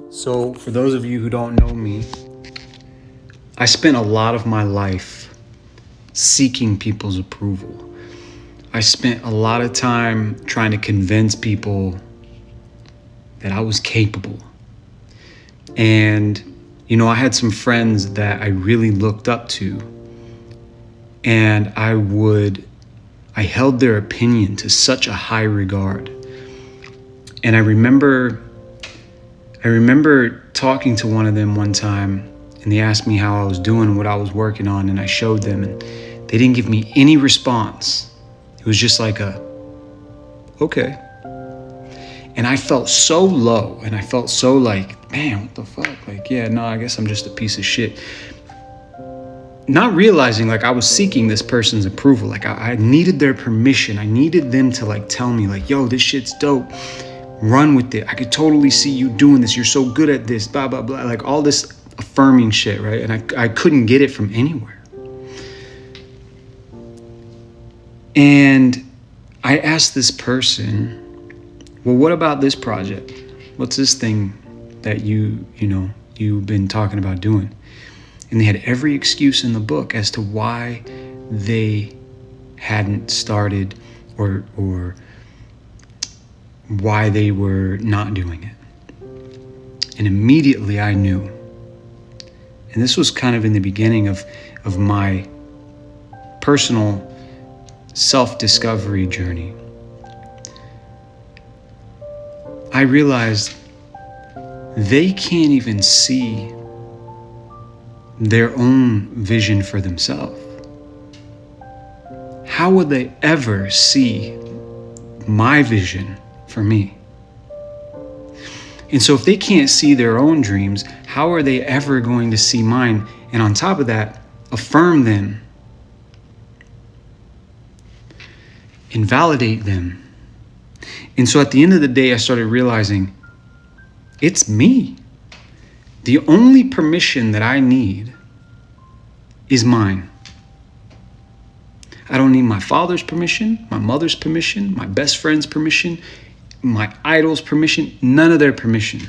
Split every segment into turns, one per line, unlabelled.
So, for those of you who don't know me, I spent a lot of my life seeking people's approval. I spent a lot of time trying to convince people that I was capable. And, I had some friends that I really looked up to, and I held their opinion to such a high regard. And I remember talking to one of them one time, and they asked me how I was doing, what I was working on, and I showed them, and they didn't give me any response. It was just like okay. And I felt so low, and I felt so like, man, what the fuck? Like, yeah, no, I guess I'm just a piece of shit. Not realizing like I was seeking this person's approval. Like I needed their permission. I needed them to tell me yo, this shit's dope. Run with it. I could totally see you doing this. You're so good at this, blah, blah, blah. Like all this affirming shit, right? And I couldn't get it from anywhere. And I asked this person, well, what about this project? What's this thing that you've been talking about doing? And they had every excuse in the book as to why they hadn't started or why they were not doing it. And immediately I knew. And this was kind of in the beginning of my personal self-discovery journey. I realized they can't even see their own vision for themselves. How would they ever see my vision for me? And so if they can't see their own dreams, how are they ever going to see mine? And on top of that, affirm them and validate them. And so at the end of the day, I started realizing it's me. The only permission that I need is mine. I don't need my father's permission, my mother's permission, my best friend's permission, my idol's permission, none of their permission.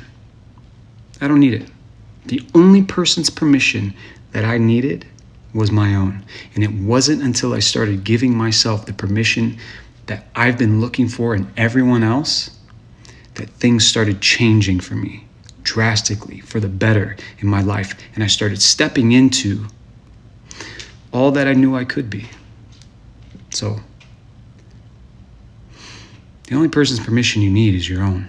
I don't need it. The only person's permission that I needed was my own. And it wasn't until I started giving myself the permission that I've been looking for in everyone else that things started changing for me drastically for the better in my life. And I started stepping into all that I knew I could be. So the only person's permission you need is your own.